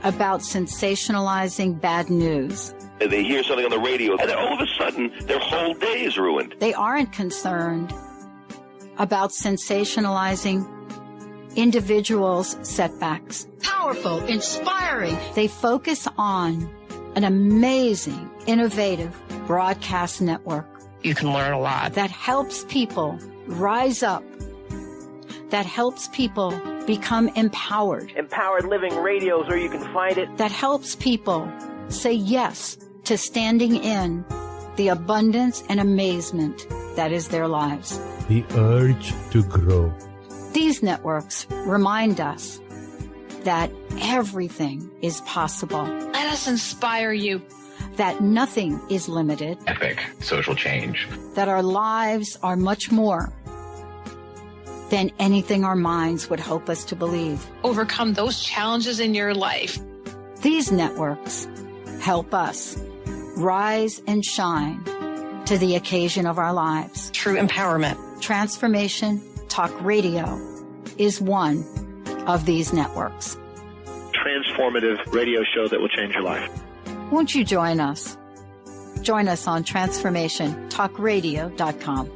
about sensationalizing bad news. They hear something on the radio, and then all of a sudden, their whole day is ruined. They aren't concerned about sensationalizing individuals' setbacks. Powerful, inspiring. They focus on an amazing, innovative broadcast network. You can learn a lot. That helps people rise up. That helps people become empowered. Empowered Living Radio is where you can find it. That helps people say yes to standing in the abundance and amazement that is their lives. The urge to grow. These networks remind us that everything is possible. Let us inspire you. that nothing is limited, epic social change, that our lives are much more than anything our minds would hope us to believe. Overcome those challenges in your life. These networks help us rise and shine to the occasion of our lives. True empowerment. Transformation Talk Radio is one of these networks. Transformative radio show that will change your life. Won't you join us? Join us on TransformationTalkRadio.com.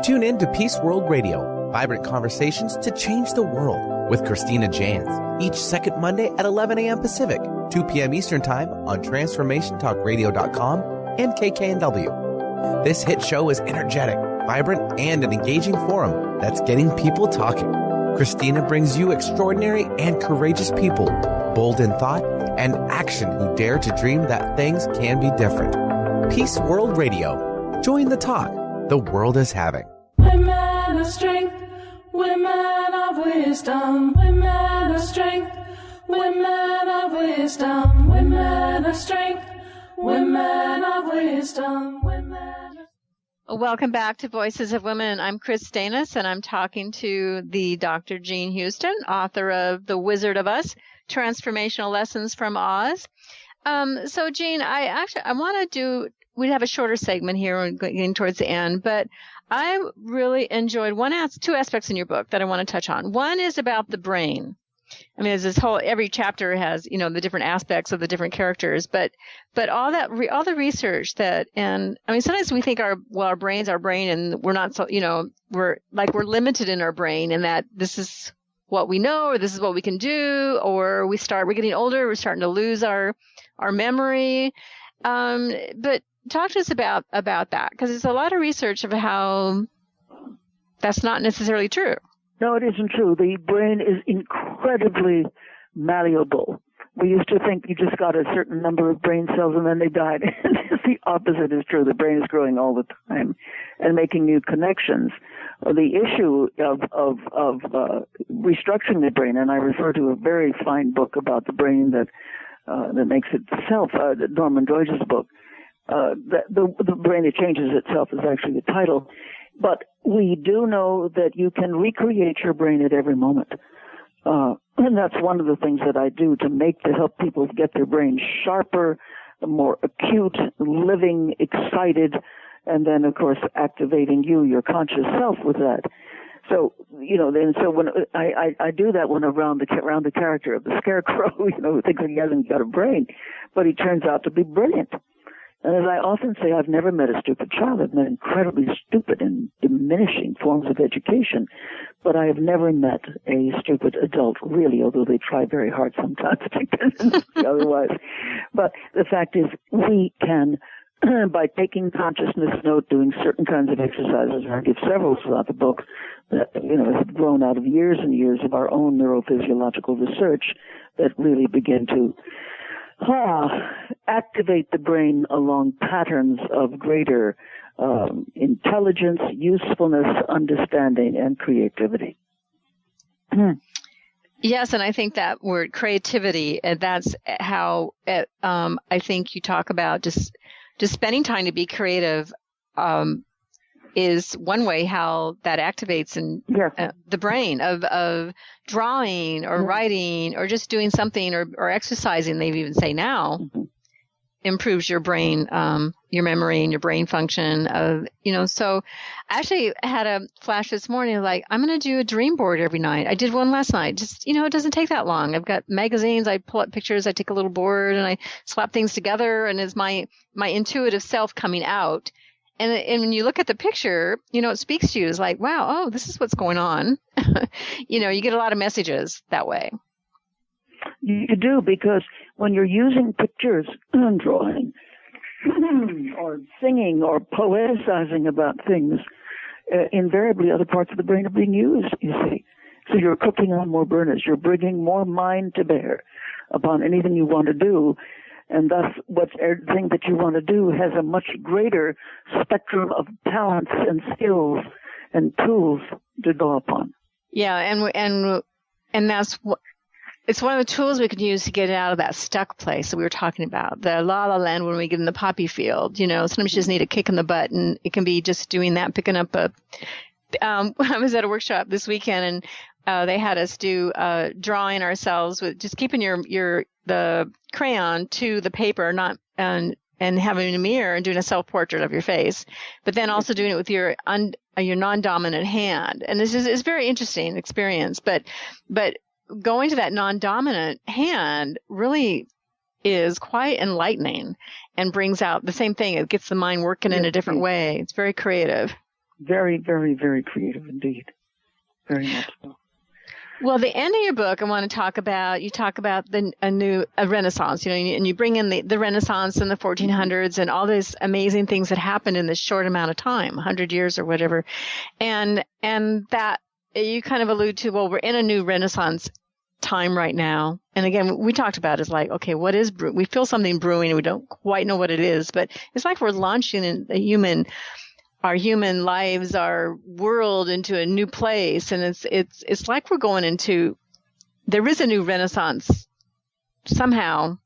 Tune in to Peace World Radio, vibrant conversations to change the world with Christina Jans, each second Monday at 11 a.m. Pacific, 2 p.m. Eastern Time on TransformationTalkRadio.com and KKNW. This hit show is energetic, vibrant, and an engaging forum that's getting people talking. Christina brings you extraordinary and courageous people, bold in thought and action who dare to dream that things can be different. Peace World Radio. Join the talk the world is having. Women of strength, women of wisdom, women of strength, women of wisdom, women of strength, women of wisdom, women. Welcome back to Voices of Women. I'm Kris Steinnes, and I'm talking to the Dr. Jean Houston, author of The Wizard of Us, Transformational Lessons from Oz. So, Jean, I want to do, we'd have a shorter segment here getting towards the end, but I really enjoyed two aspects in your book that I want to touch on. One is about the brain. I mean, there's this whole, every chapter has, the different aspects of the different characters, but all the research and I mean, sometimes we think our brain's our brain, and we're not so, we're limited in our brain, and that this is what we know, or this is what we can do, or we're getting older, we're starting to lose our memory. But talk to us about that, because there's a lot of research of how that's not necessarily true. No, it isn't true. The brain is incredibly malleable. We used to think you just got a certain number of brain cells and then they died. The opposite is true. The brain is growing all the time and making new connections. The issue of restructuring the brain, and I refer to a very fine book about the brain that makes itself, Norman Deutsch's book. The brain that changes itself is actually the title. But we do know that you can recreate your brain at every moment. And that's one of the things that I do to help people get their brain sharper, more acute, living, excited, and then, of course, activating your conscious self with that. So, so when I do that when around the character of the scarecrow, who thinks he hasn't got a brain, but he turns out to be brilliant. And as I often say, I've never met a stupid child. I've met incredibly stupid and diminishing forms of education, but I have never met a stupid adult, really, although they try very hard sometimes to convince me otherwise. But the fact is, we can, by taking consciousness note, doing certain kinds of exercises, and I give several throughout the book that, have grown out of years and years of our own neurophysiological research that really begin to activate the brain along patterns of greater intelligence, usefulness, understanding, and creativity. Yes, and I think that word creativity, and that's how I think you talk about just spending time to be creative is one way how that activates the brain of drawing or writing or just doing something or exercising. They even say now improves your brain, your memory and your brain function. So I actually had a flash this morning, like, I'm going to do a dream board every night. I did one last night. Just, it doesn't take that long. I've got magazines. I pull up pictures. I take a little board and I slap things together, and it's my intuitive self coming out. And when you look at the picture, it speaks to you. It's like, wow, this is what's going on. You get a lot of messages that way. You do, because when you're using pictures and drawing or singing or poeticizing about things, invariably other parts of the brain are being used, you see. So you're cooking on more burners. You're bringing more mind to bear upon anything you want to do. And thus, everything that you want to do has a much greater spectrum of talents and skills and tools to go upon. Yeah, and that's what it's one of the tools we can use to get out of that stuck place that we were talking about, the la la land when we get in the poppy field. Sometimes you just need a kick in the butt, and it can be just doing that, picking up I was at a workshop this weekend, and they had us do drawing ourselves with just keeping the crayon to the paper, not and having a mirror and doing a self-portrait of your face, but then also doing it with your non-dominant hand. And this is a very interesting experience, but going to that non-dominant hand really is quite enlightening and brings out the same thing. It gets the mind working in a different way. It's very creative. Very, very, very creative indeed. Very much so. Well, the end of your book, I want to talk about, you talk about a Renaissance, and you bring in the Renaissance and the 1400s and all these amazing things that happened in this short amount of time, 100 years or whatever. And that you kind of allude to, well, we're in a new Renaissance time right now. And again, we talked about is like, okay, what is we feel something brewing and we don't quite know what it is, but it's like we're launching our human lives, our world into a new place. And it's like we're going into, there is a new Renaissance somehow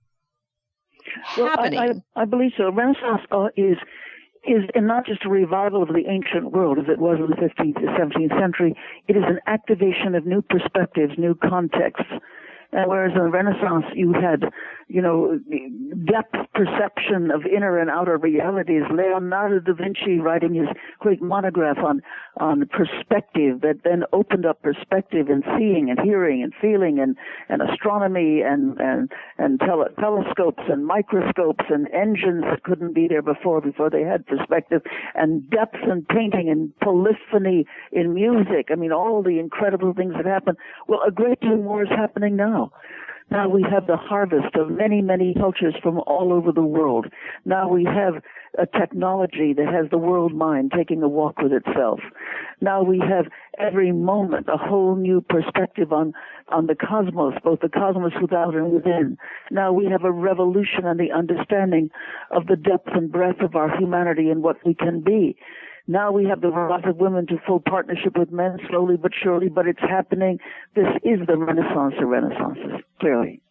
happening. I believe so. Renaissance is not just a revival of the ancient world as it was in the 15th to 17th century. It is an activation of new perspectives, new contexts. Whereas in the Renaissance, you had, depth perception of inner and outer realities. Leonardo da Vinci writing his great monograph on perspective that then opened up perspective in seeing and hearing and feeling and astronomy and telescopes and microscopes and engines that couldn't be there before they had perspective, and depth in painting and polyphony in music. I mean, all the incredible things that happened. Well, a great deal more is happening now. Now we have the harvest of many, many cultures from all over the world. Now we have a technology that has the world mind taking a walk with itself. Now we have every moment a whole new perspective on the cosmos, both the cosmos without and within. Now we have a revolution on the understanding of the depth and breadth of our humanity and what we can be. Now we have the rise of women to full partnership with men, slowly but surely, but it's happening. This is the Renaissance of Renaissances, clearly.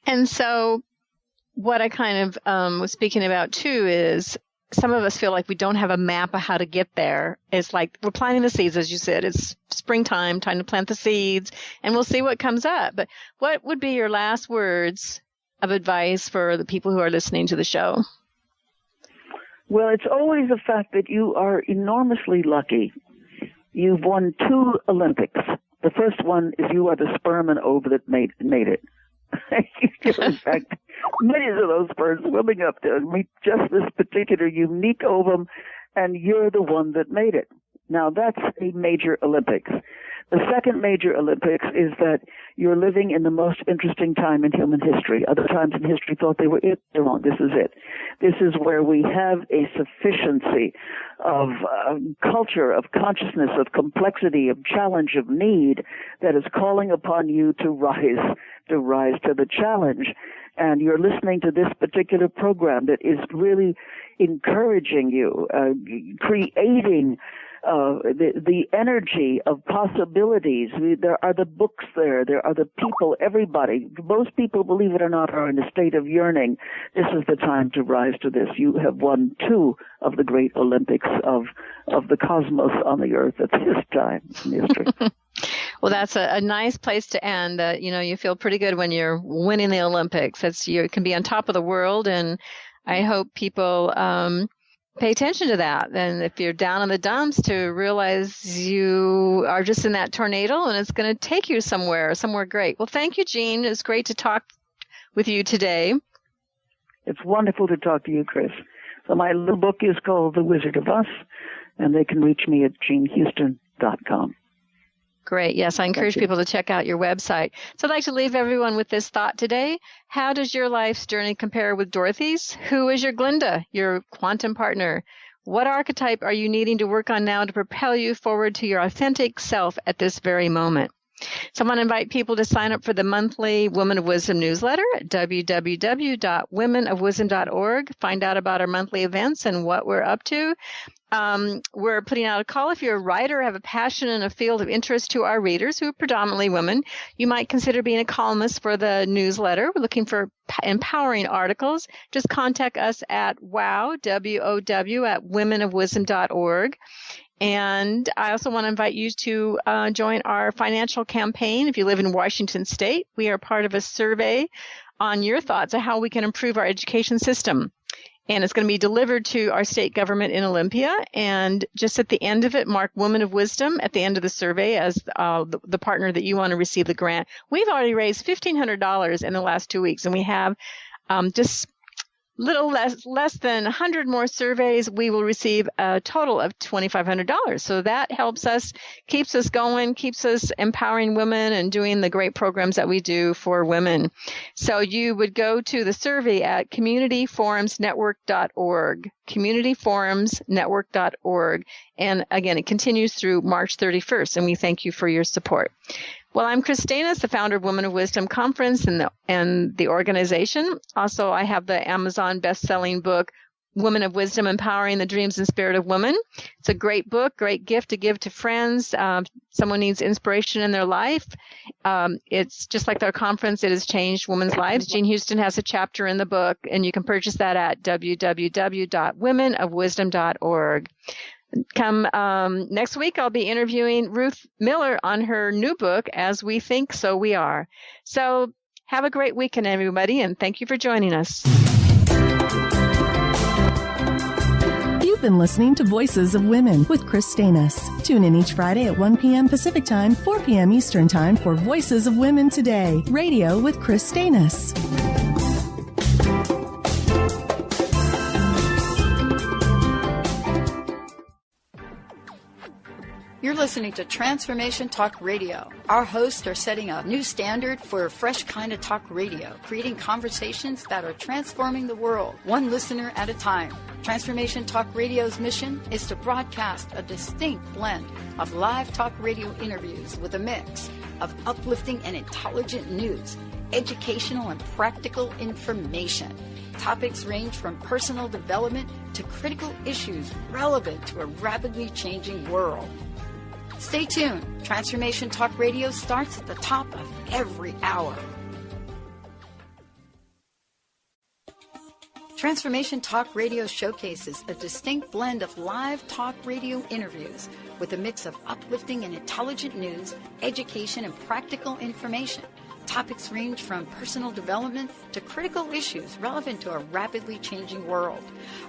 And so what I kind of was speaking about, too, is some of us feel like we don't have a map of how to get there. It's like we're planting the seeds, as you said. It's springtime, time to plant the seeds, and we'll see what comes up. But what would be your last words of advice for the people who are listening to the show? Well, it's always the fact that you are enormously lucky. You've won 2 Olympics. The first one is you are the sperm and ova that made it. In fact, millions of those sperms swimming up to meet just this particular unique ovum, and you're the one that made it. Now, that's a major Olympics. The second major Olympics is that you're living in the most interesting time in human history. Other times in history thought they were it. They're wrong. This is it. This is where we have a sufficiency of culture, of consciousness, of complexity, of challenge, of need that is calling upon you to rise to the challenge. And you're listening to this particular program that is really encouraging you, creating the energy of possibilities. There are the books there are the people, everybody. Most people, believe it or not, are in a state of yearning. This is the time to rise to this. You have won 2 of the great Olympics of the cosmos on the earth at this time in history. Well, that's a nice place to end. You feel pretty good when you're winning the Olympics. You can be on top of the world, and I hope people pay attention to that. And if you're down in the dumps, to realize you are just in that tornado and it's going to take you somewhere great. Well, thank you, Jean. It's great to talk with you today. It's wonderful to talk to you, Kris. So my little book is called The Wizard of Us, and they can reach me at jeanhouston.com. Great. Yes, I encourage people to check out your website. So I'd like to leave everyone with this thought today. How does your life's journey compare with Dorothy's? Who is your Glinda, your quantum partner? What archetype are you needing to work on now to propel you forward to your authentic self at this very moment? So I want to invite people to sign up for the monthly Women of Wisdom newsletter at www.womenofwisdom.org. Find out about our monthly events and what we're up to. We're putting out a call. If you're a writer, have a passion and a field of interest to our readers, who are predominantly women, you might consider being a columnist for the newsletter. We're looking for empowering articles. Just contact us at WOW, at womenofwisdom.org. And I also want to invite you to join our financial campaign. If you live in Washington State, we are part of a survey on your thoughts on how we can improve our education system. And it's going to be delivered to our state government in Olympia. And just at the end of it, mark Woman of Wisdom at the end of the survey as the partner that you want to receive the grant. We've already raised $1,500 in the last 2 weeks, and we have just little less than 100 more surveys. We will receive a total of $2,500. So that helps us, keeps us going, keeps us empowering women and doing the great programs that we do for women. So you would go to the survey at communityforumsnetwork.org, communityforumsnetwork.org. And again, it continues through March 31st, and we thank you for your support. Well, I'm Kris Steinnes, the founder of Women of Wisdom Conference and the organization. Also, I have the Amazon best-selling book, Women of Wisdom, Empowering the Dreams and Spirit of Women. It's a great book, great gift to give to friends. Someone needs inspiration in their life. It's just like our conference, it has changed women's lives. Jean Houston has a chapter in the book, and you can purchase that at www.womenofwisdom.org. Come next week, I'll be interviewing Ruth Miller on her new book, As We Think, So We Are. So have a great weekend, everybody, and thank you for joining us. You've been listening to Voices of Women with Kris Steinnes. Tune in each Friday at 1 p.m. Pacific Time, 4 p.m. Eastern Time for Voices of Women Today, radio with Kris Steinnes. You're listening to Transformation Talk Radio. Our hosts are setting a new standard for a fresh kind of talk radio, creating conversations that are transforming the world, one listener at a time. Transformation Talk Radio's mission is to broadcast a distinct blend of live talk radio interviews with a mix of uplifting and intelligent news, educational and practical information. Topics range from personal development to critical issues relevant to a rapidly changing world. Stay tuned. Transformation Talk Radio starts at the top of every hour. Transformation Talk Radio showcases a distinct blend of live talk radio interviews with a mix of uplifting and intelligent news, education, and practical information. Topics range from personal development to critical issues relevant to a rapidly changing world.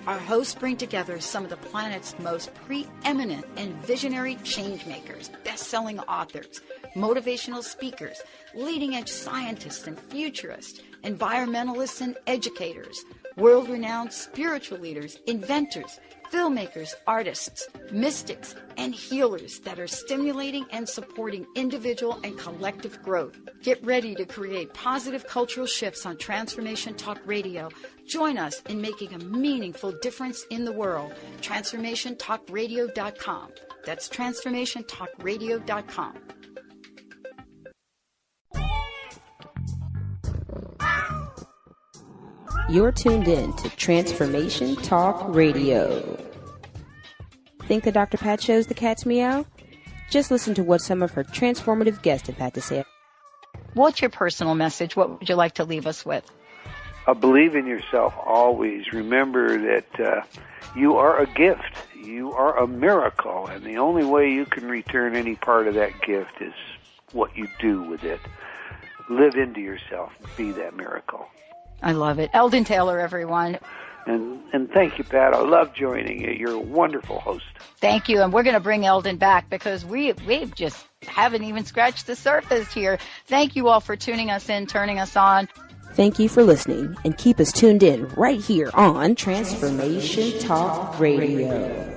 Our hosts bring together some of the planet's most preeminent and visionary changemakers, best-selling authors, motivational speakers, leading-edge scientists and futurists, environmentalists and educators, world-renowned spiritual leaders, inventors, filmmakers, artists, mystics, and healers that are stimulating and supporting individual and collective growth. Get ready to create positive cultural shifts on Transformation Talk Radio. Join us in making a meaningful difference in the world. TransformationTalkRadio.com. That's TransformationTalkRadio.com. You're tuned in to Transformation Talk Radio. Think the Dr. Pat shows the cat's meow? Just listen to what some of her transformative guests have had to say. What's your personal message? What would you like to leave us with? Believe in yourself always. Remember that you are a gift. You are a miracle. And the only way you can return any part of that gift is what you do with it. Live into yourself. Be that miracle. I love it. Eldon Taylor, everyone. And thank you, Pat. I love joining you. You're a wonderful host. Thank you. And we're going to bring Eldon back because we just haven't even scratched the surface here. Thank you all for tuning us in, turning us on. Thank you for listening, and keep us tuned in right here on Transformation Talk Radio.